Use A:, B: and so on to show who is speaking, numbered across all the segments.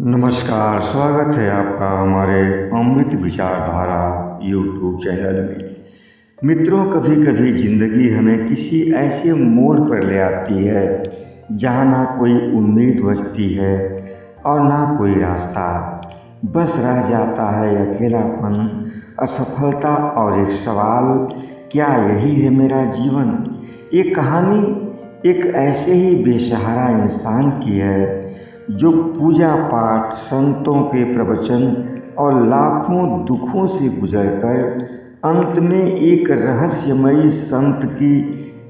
A: नमस्कार, स्वागत है आपका हमारे अमृत विचारधारा यूट्यूब चैनल में। मित्रों, कभी कभी ज़िंदगी हमें किसी ऐसे मोड़ पर ले आती है जहाँ ना कोई उम्मीद बचती है और ना कोई रास्ता। बस रह जाता है अकेलापन, असफलता और एक सवाल, क्या यही है मेरा जीवन। ये कहानी एक ऐसे ही बेसहारा इंसान की है जो पूजा पाठ, संतों के प्रवचन और लाखों दुखों से गुजरकर अंत में एक रहस्यमयी संत की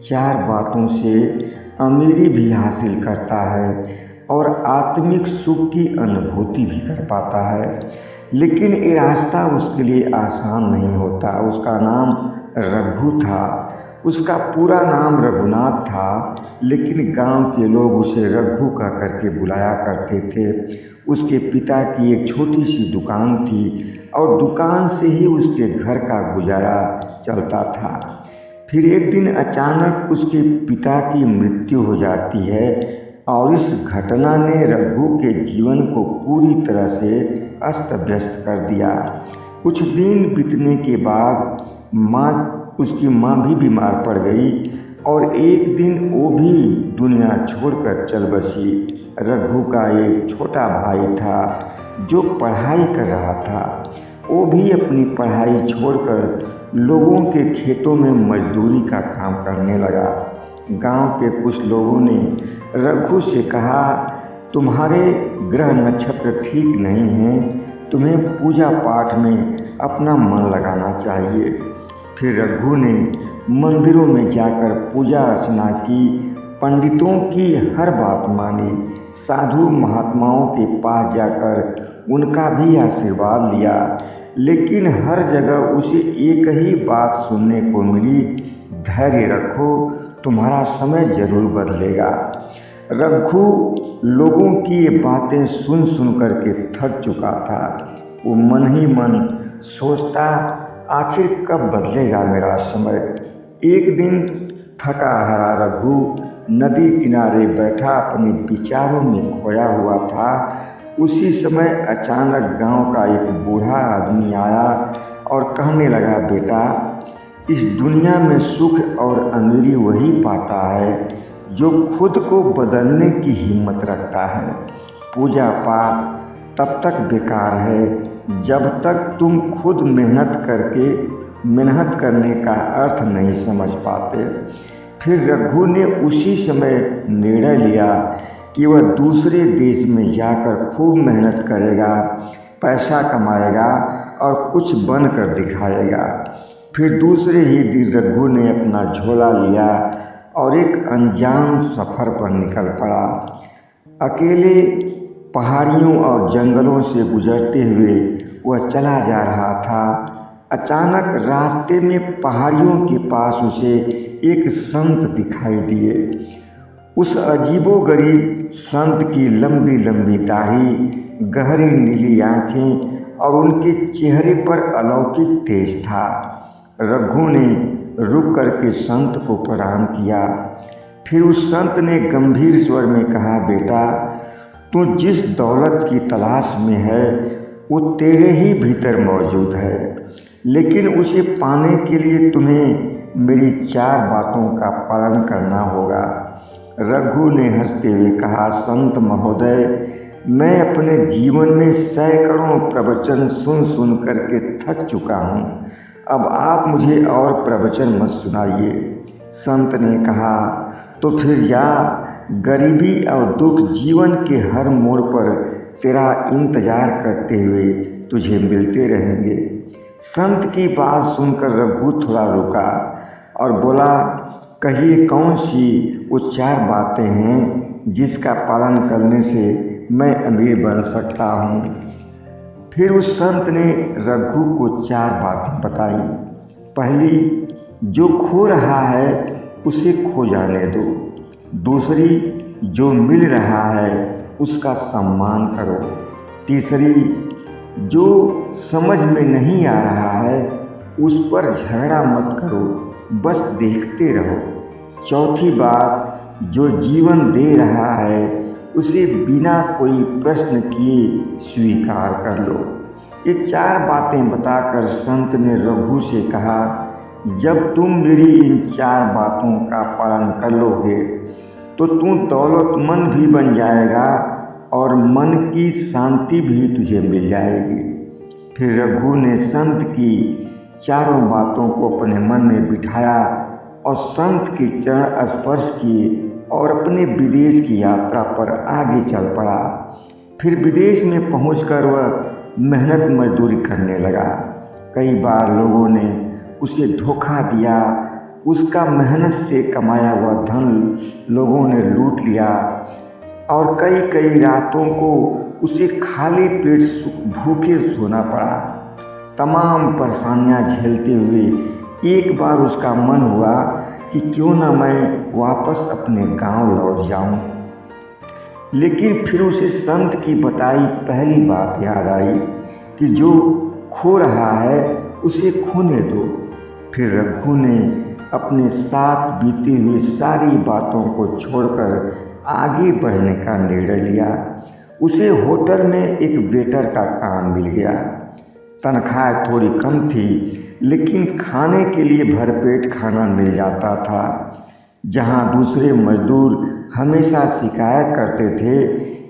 A: 4 बातों से अमीरी भी हासिल करता है और आत्मिक सुख की अनुभूति भी कर पाता है। लेकिन ये रास्ता उसके लिए आसान नहीं होता। उसका नाम रघु था। उसका पूरा नाम रघुनाथ था, लेकिन गांव के लोग उसे रघु कह करके बुलाया करते थे। उसके पिता की एक छोटी सी दुकान थी और दुकान से ही उसके घर का गुजारा चलता था। फिर एक दिन अचानक उसके पिता की मृत्यु हो जाती है और इस घटना ने रघु के जीवन को पूरी तरह से अस्त व्यस्त कर दिया। कुछ दिन बीतने के बाद उसकी माँ भी बीमार पड़ गई और एक दिन वो भी दुनिया छोड़कर चल बसी। रघु का एक छोटा भाई था जो पढ़ाई कर रहा था। वो भी अपनी पढ़ाई छोड़कर लोगों के खेतों में मजदूरी का काम करने लगा। गांव के कुछ लोगों ने रघु से कहा, तुम्हारे ग्रह नक्षत्र ठीक नहीं हैं, तुम्हें पूजा पाठ में अपना मन लगाना चाहिए। फिर रघु ने मंदिरों में जाकर पूजा अर्चना की, पंडितों की हर बात मानी, साधु महात्माओं के पास जाकर उनका भी आशीर्वाद लिया। लेकिन हर जगह उसे एक ही बात सुनने को मिली, धैर्य रखो, तुम्हारा समय जरूर बदलेगा। रघु लोगों की ये बातें सुन सुन करके थक चुका था। वो मन ही मन सोचता, आखिर कब बदलेगा मेरा समय। एक दिन थका हारा रघु नदी किनारे बैठा अपने विचारों में खोया हुआ था। उसी समय अचानक गांव का एक बूढ़ा आदमी आया और कहने लगा, बेटा, इस दुनिया में सुख और अमीरी वही पाता है जो खुद को बदलने की हिम्मत रखता है। पूजा पाठ तब तक बेकार है जब तक तुम खुद मेहनत करने का अर्थ नहीं समझ पाते। फिर रघु ने उसी समय निर्णय लिया कि वह दूसरे देश में जाकर खूब मेहनत करेगा, पैसा कमाएगा और कुछ बनकर दिखाएगा। फिर दूसरे ही दिन रघु ने अपना झोला लिया और एक अनजान सफ़र पर निकल पड़ा। अकेले पहाड़ियों और जंगलों से गुजरते हुए वह चला जा रहा था। अचानक रास्ते में पहाड़ियों के पास उसे एक संत दिखाई दिए। उस अजीबोगरीब संत की लंबी लंबी दाढ़ी, गहरी नीली आँखें और उनके चेहरे पर अलौकिक तेज था। रघु ने रुक करके संत को प्रणाम किया। फिर उस संत ने गंभीर स्वर में कहा, बेटा, तू जिस दौलत की तलाश में है वो तेरे ही भीतर मौजूद है, लेकिन उसे पाने के लिए तुम्हें मेरी 4 बातों का पालन करना होगा। रघु ने हंसते हुए कहा, संत महोदय, मैं अपने जीवन में सैकड़ों प्रवचन सुन सुन करके थक चुका हूँ। अब आप मुझे और प्रवचन मत सुनाइए। संत ने कहा, तो फिर जा, गरीबी और दुख जीवन के हर मोड़ पर तेरा इंतजार करते हुए तुझे मिलते रहेंगे। संत की बात सुनकर रघु थोड़ा रुका और बोला, कहिए कौन सी वो 4 बातें हैं जिसका पालन करने से मैं अमीर बन सकता हूँ। फिर उस संत ने रघु को 4 बातें बताई। पहली, जो खो रहा है उसे खो जाने दो। दूसरी, जो मिल रहा है उसका सम्मान करो। तीसरी, जो समझ में नहीं आ रहा है उस पर झगड़ा मत करो, बस देखते रहो। चौथी बात, जो जीवन दे रहा है उसे बिना कोई प्रश्न किए स्वीकार कर लो। ये 4 बातें बताकर संत ने रघु से कहा, जब तुम मेरी इन 4 बातों का पालन कर लोगे तो तू दौलतमंद भी बन जाएगा और मन की शांति भी तुझे मिल जाएगी। फिर रघु ने संत की चारों बातों को अपने मन में बिठाया और संत के चरण स्पर्श किए और अपने विदेश की यात्रा पर आगे चल पड़ा। फिर विदेश में पहुंचकर वह मेहनत मजदूरी करने लगा। कई बार लोगों ने उसे धोखा दिया, उसका मेहनत से कमाया हुआ धन लोगों ने लूट लिया और कई कई रातों को उसे खाली पेट भूखे सोना पड़ा। तमाम परेशानियां झेलते हुए एक बार उसका मन हुआ कि क्यों न मैं वापस अपने गांव लौट जाऊं। लेकिन फिर उसे संत की बताई पहली बात याद आई कि जो खो रहा है उसे खोने दो। फिर रघु ने अपने साथ बीती हुई सारी बातों को छोड़कर आगे बढ़ने का निर्णय लिया। उसे होटल में एक वेटर का काम मिल गया। तनख्वाह थोड़ी कम थी लेकिन खाने के लिए भरपेट खाना मिल जाता था। जहां दूसरे मजदूर हमेशा शिकायत करते थे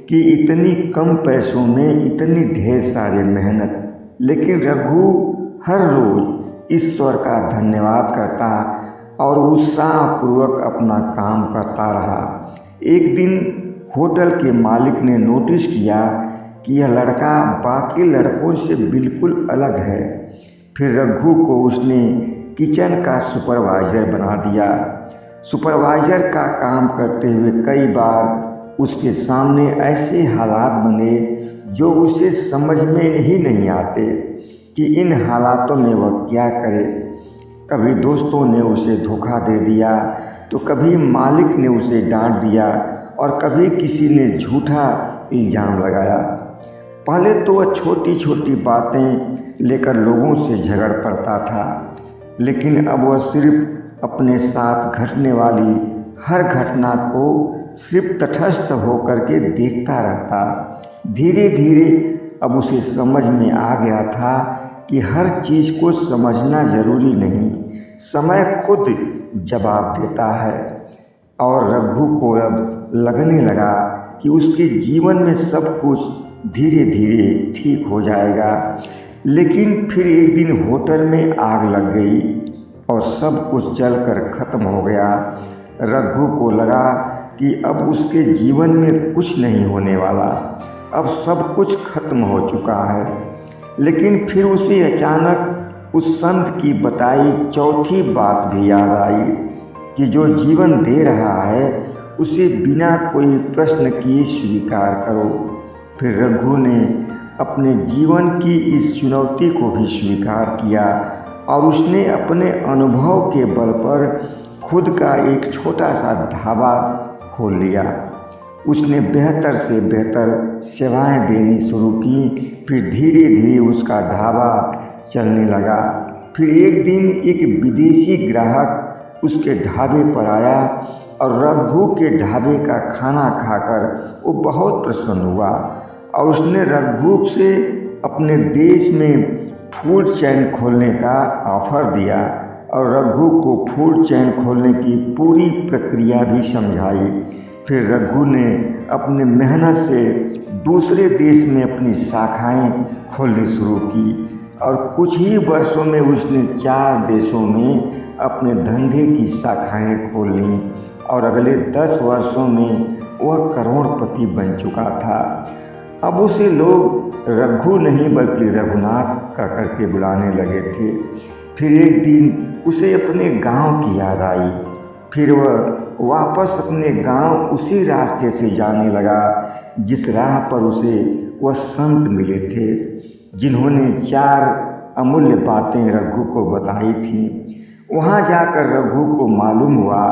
A: कि इतनी कम पैसों में इतनी ढेर सारी मेहनत, लेकिन रघु हर रोज ईश्वर का धन्यवाद करता और उत्साहपूर्वक अपना काम करता रहा। एक दिन होटल के मालिक ने नोटिस किया कि यह लड़का बाकी लड़कों से बिल्कुल अलग है। फिर रघु को उसने किचन का सुपरवाइज़र बना दिया। सुपरवाइज़र का काम करते हुए कई बार उसके सामने ऐसे हालात बने जो उसे समझ में ही नहीं आते कि इन हालातों में वह क्या करे। कभी दोस्तों ने उसे धोखा दे दिया तो कभी मालिक ने उसे डांट दिया और कभी किसी ने झूठा इल्ज़ाम लगाया। पहले तो वह छोटी छोटी बातें लेकर लोगों से झगड़ पड़ता था, लेकिन अब वह सिर्फ अपने साथ घटने वाली हर घटना को सिर्फ तटस्थ होकर के देखता रहता। धीरे धीरे अब उसे समझ में आ गया था कि हर चीज़ को समझना ज़रूरी नहीं, समय खुद जवाब देता है। और रघु को अब लगने लगा कि उसके जीवन में सब कुछ धीरे धीरे ठीक हो जाएगा। लेकिन फिर एक दिन होटल में आग लग गई और सब कुछ जलकर ख़त्म हो गया। रघु को लगा कि अब उसके जीवन में कुछ नहीं होने वाला, अब सब कुछ खत्म हो चुका है। लेकिन फिर उसे अचानक उस संत की बताई चौथी बात भी याद आई कि जो जीवन दे रहा है उसे बिना कोई प्रश्न किए स्वीकार करो। फिर रघु ने अपने जीवन की इस चुनौती को भी स्वीकार किया और उसने अपने अनुभव के बल पर खुद का एक छोटा सा ढाबा खोल लिया। उसने बेहतर से बेहतर सेवाएं देनी शुरू की। फिर धीरे धीरे उसका ढाबा चलने लगा। फिर एक दिन एक विदेशी ग्राहक उसके ढाबे पर आया और रघु के ढाबे का खाना खाकर वो बहुत प्रसन्न हुआ और उसने रघु से अपने देश में फूड चेन खोलने का ऑफर दिया और रघु को फूड चेन खोलने की पूरी प्रक्रिया भी समझाई। फिर रघु ने अपने मेहनत से दूसरे देश में अपनी शाखाएं खोलनी शुरू की और कुछ ही वर्षों में उसने 4 देशों में अपने धंधे की शाखाएं खोल लीं और अगले 10 वर्षों में वह करोड़पति बन चुका था। अब उसे लोग रघु नहीं बल्कि रघुनाथ का करके बुलाने लगे थे। फिर एक दिन उसे अपने गांव की याद आई। फिर वह वापस अपने गांव उसी रास्ते से जाने लगा जिस राह पर उसे वह संत मिले थे, जिन्होंने 4 अमूल्य बातें रघु को बताई थीं। वहां जाकर रघु को मालूम हुआ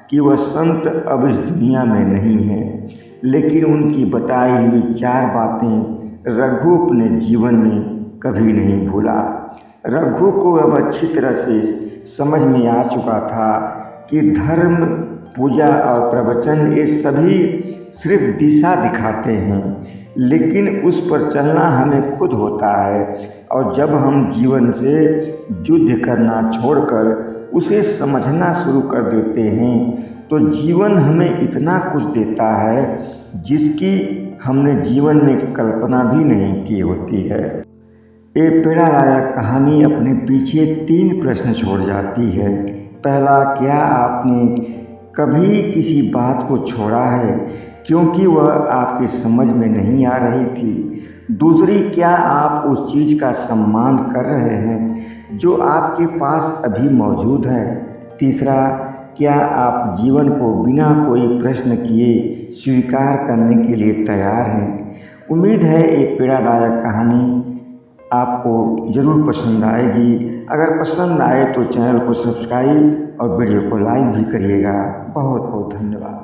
A: कि वह संत अब इस दुनिया में नहीं है, लेकिन उनकी बताई हुई 4 बातें रघु अपने जीवन में कभी नहीं भूला। रघु को अब अच्छी तरह से समझ में आ चुका था कि धर्म, पूजा और प्रवचन ये सभी सिर्फ दिशा दिखाते हैं, लेकिन उस पर चलना हमें खुद होता है। और जब हम जीवन से युद्ध करना छोड़कर उसे समझना शुरू कर देते हैं तो जीवन हमें इतना कुछ देता है जिसकी हमने जीवन में कल्पना भी नहीं की होती है। ये प्रेरणादायक कहानी अपने पीछे 3 प्रश्न छोड़ जाती है। पहला, क्या आपने कभी किसी बात को छोड़ा है क्योंकि वह आपके समझ में नहीं आ रही थी? दूसरी, क्या आप उस चीज़ का सम्मान कर रहे हैं जो आपके पास अभी मौजूद है? तीसरा, क्या आप जीवन को बिना कोई प्रश्न किए स्वीकार करने के लिए तैयार हैं? उम्मीद है ये प्रेरणादायक कहानी आपको ज़रूर पसंद आएगी। अगर पसंद आए तो चैनल को सब्सक्राइब और वीडियो को लाइक भी करिएगा। बहुत बहुत धन्यवाद।